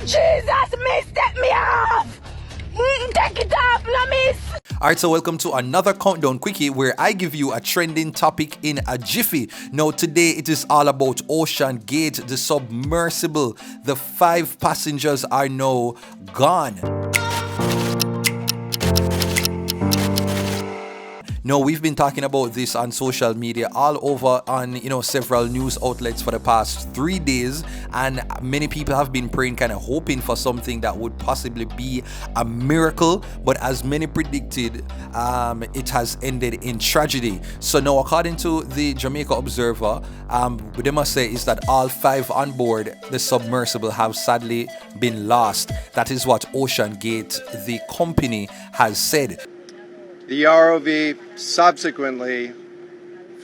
Jesus, miss, take me off! Take it off, no miss! Alright, so welcome to another countdown quickie where I give you a trending topic in a jiffy. Now today it is all about OceanGate, the submersible. The 5 passengers are now gone. No, we've been talking about this on social media all over on, several news outlets for the past 3 days, and many people have been praying, kind of hoping for something that would possibly be a miracle, but as many predicted, it has ended in tragedy. So now, according to the Jamaica Observer, what they must say is that all 5 on board the submersible have sadly been lost. That is what OceanGate, the company, has said. The ROV subsequently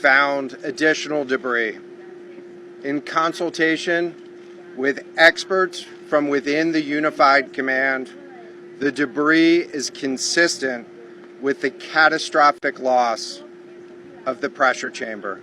found additional debris. In consultation with experts from within the Unified Command, the debris is consistent with the catastrophic loss of the pressure chamber.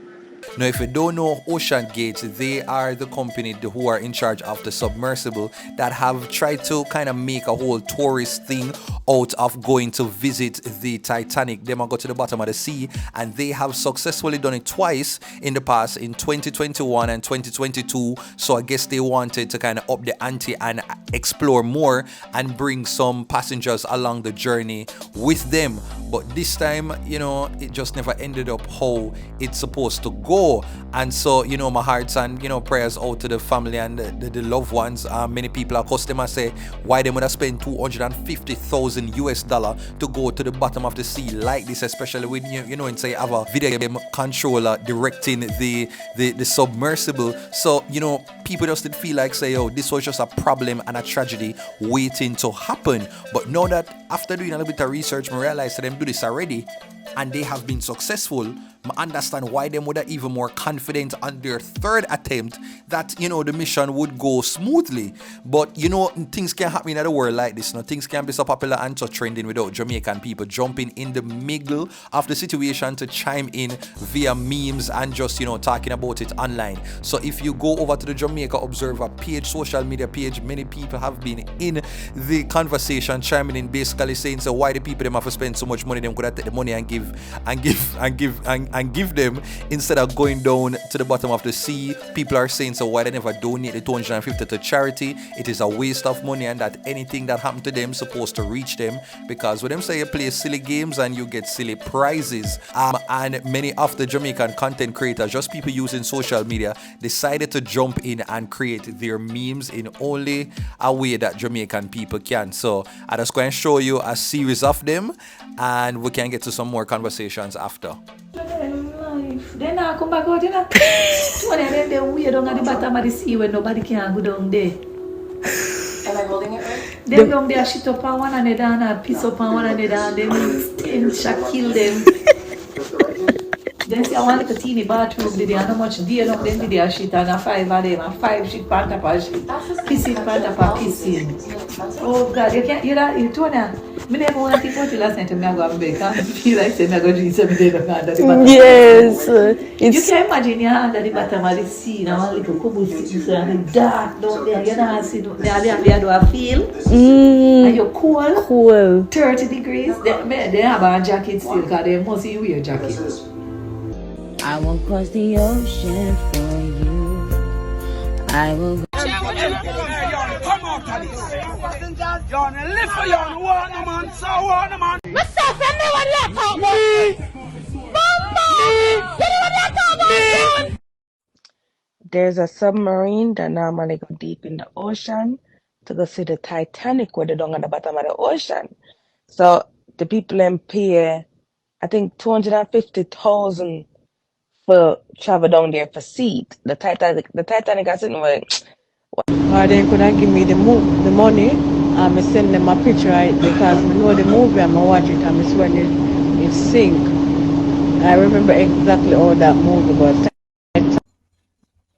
Now, if you don't know OceanGate, they are the company who are in charge of the submersible that have tried to kind of make a whole tourist thing out of going to visit the Titanic. They might go to the bottom of the sea, and they have successfully done it twice in the past, in 2021 and 2022. So I guess they wanted to kind of up the ante and explore more and bring some passengers along the journey with them. But this time, it just never ended up how it's supposed to go. And so, my hearts and, prayers out to the family and the loved ones. Many people, of course, they must say why they would have spent $250,000 US to go to the bottom of the sea like this, especially when, and say have a video game controller directing the submersible. So, people just did feel like, say, this was just a problem and a tragedy waiting to happen. But now that after doing a little bit of research, I realized that them do this already and they have been successful, I understand why they would have even more confident on their 3rd attempt that, the mission would go smoothly. But, things can happen in the world like this. Things can be so popular and so trending without Jamaican people jumping in the middle of the situation to chime in via memes and just, talking about it online. So if you go over to the Jamaica Observer page, social media page, many people have been in the conversation, chiming in, basically saying, so why the people them have to spend so much money, them could have take the money and give them instead of going down to the bottom of the sea. People are saying, so why they never donate the $250 to charity? It is a waste of money, and that anything that happened to them is supposed to reach them, because when them say you play silly games and you get silly prizes, and many of the Jamaican content creators, just people using social media, decided to jump in and create their memes in only a way that Jamaican people can. So I'm just going to show you a series of them, and we can get to some more conversations after. Then I come back out, One of them, they're weird down at the bottom of the sea when nobody can go down there. Am I holding it right? Them down there shit up on one another and piss up on one another, and them stench and kill them. Then see, I want like a teeny bathroom today, and how much beer down them today shit, and a 5 of them, and 5 shit pan top of shit. Pissing pan top of pissing. Oh God, you can't, you told her. I never want to keep out last night to me go and bake. I feel like saying I go drink something under the bottom. Yes. You can imagine you're under the bottom of the sea, now little couple things and dark down there, you know, see there do I feel. And you're cold. 30 degrees. They have a jacket still, because they must wear a jacket. I will cross the ocean for you. I will. Come out of this. You want to live for you, you want no man, so want no man. Myself, I never let out one! Bumbo! There's a submarine that normally go deep in the ocean to go see the Titanic, where they don't at the bottom of the ocean. So the people then pay, I think, $250,000 for travel down there for seat. The Titanic I said, well, why they couldn't give me the money, I send them a picture, right, because I know the movie and I watch it, and it's when it sink. I remember exactly how that movie was.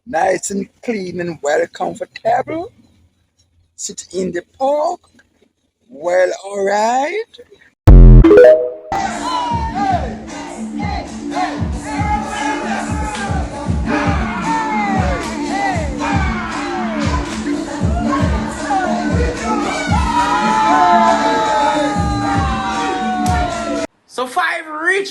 Nice and clean and well comfortable. Sit in the park. Well, all right.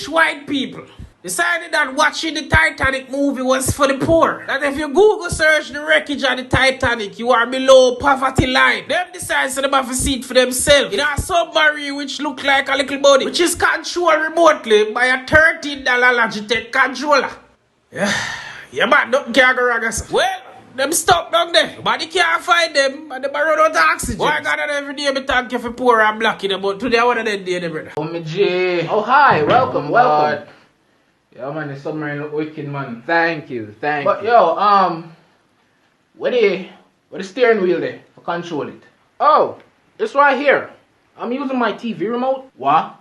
rich white people decided that watching the Titanic movie was for the poor. That if you Google search the wreckage of the Titanic, you are below poverty line. Them decide to have a seat for themselves in a submarine which look like a little body, which is controlled remotely by a $13 Logitech controller. Yeah, man, don't care go wrong, sir. Well, them stuck down there. Nobody can't find them, and they run out of oxygen. Why God every day me thank you for poor and black in them, but today I want to dead day, brother. Oh, me G. Oh, hi, welcome, welcome. Yeah, man, the submarine look wicked, man. Thank you. But yo, where the steering wheel there for control it? Oh, it's right here. I'm using my TV remote. What?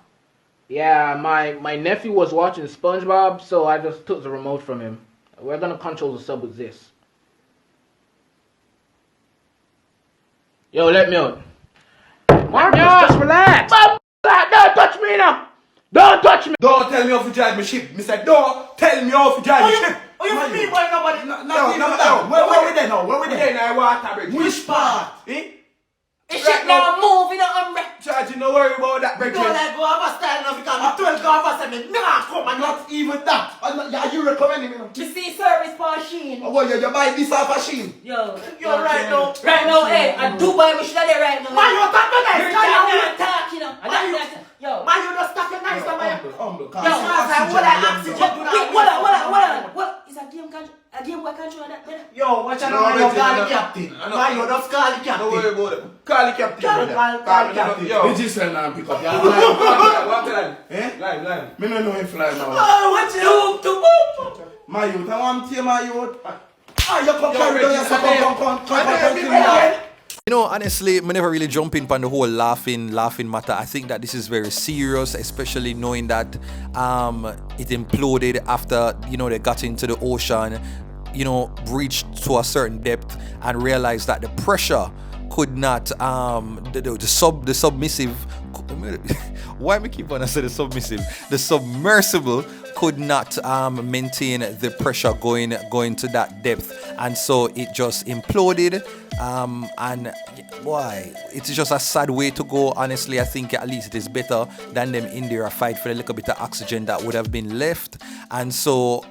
Yeah, my nephew was watching SpongeBob, so I just took the remote from him. We're gonna control the sub with this. Yo, let me out. Marcus, just relax. Don't touch me now. Don't touch me. Don't tell me how to drive my ship. Me say, don't tell me how to drive my ship. Oh, you mean why nobody? No. Where we there now? Where we there now? Water bridge. Which part? Eh? The ship now move, you know, Charge, no worry about that, bridge. Don't let go of a style now because I'm 12 go of a style. Nah, come on. Not even that. Yeah, you recommending me now? You see service for machine. Oh, well, you buy this off machine. Yo, you're right now. Right now, hey, I do buy machine there right now. Man, you talk to that. You talk, you know. Yo, man, you just talk nice, man. Yo, what I oxygen. What is a game control? A game what control that? Yo, watch out, man. You call the captain. Man, you just call the captain. Don't worry about it. Call the captain. Call the captain. Yo, This is now pick up. What time? Live. Me no know him fly now. Oh, what you do? My youth, I want to my youth. You come carry down, come. You know, honestly, I never really jump in on the whole laughing matter. I think that this is very serious, especially knowing that it imploded after, you know, they got into the ocean, you know, reached to a certain depth and realized that the pressure could not, the submissive, why am I keep on I say the submissive? The submersible could not maintain the pressure going to that depth, and so it just imploded. And why? It's just a sad way to go. Honestly, I think at least it is better than them in there fight for a little bit of oxygen that would have been left. And so,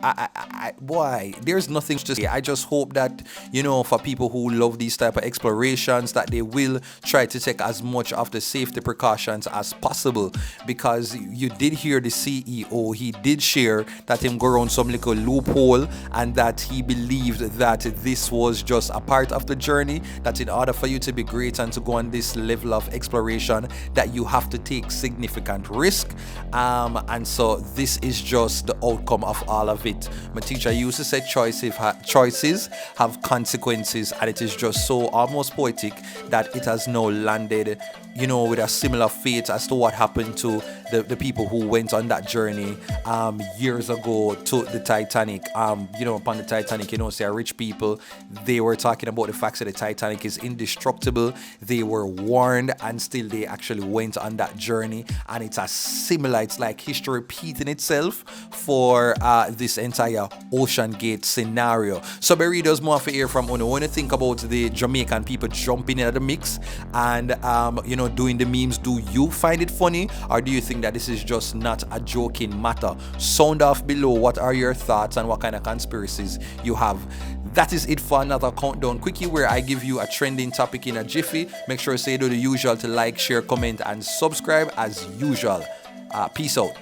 why? There's nothing to say. I just hope that, you know, for people who love these type of explorations, that they will try to take as much of the safety precautions as possible, because you did hear the CEO. He did share that him go around some little loophole, and that he believed that this was just a part of the journey, that in order for you to be great and to go on this level of exploration, that you have to take significant risk, and so this is just the outcome of all of it. My teacher used to say choices have consequences, and it is just so almost poetic that it has now landed, you know, with a similar fate as to what happened to the people who went on that journey years ago to the Titanic. You know, upon the Titanic, you know, say rich people, they were talking about the fact that the Titanic is indestructible. They were warned, and still they actually went on that journey, and it's a similar, it's like history repeating itself for this entire OceanGate scenario. So Berry does more for hear from Uno. When you think about the Jamaican people jumping into the mix and you know, doing the memes, do you find it funny, or do you think that this is just not a joking matter? Sound off below. What are your thoughts and what kind of conspiracies you have? That is it for another countdown quickie, where I give you a trending topic in a jiffy. Make sure you do the usual to like, share, comment, and subscribe as usual. Peace out.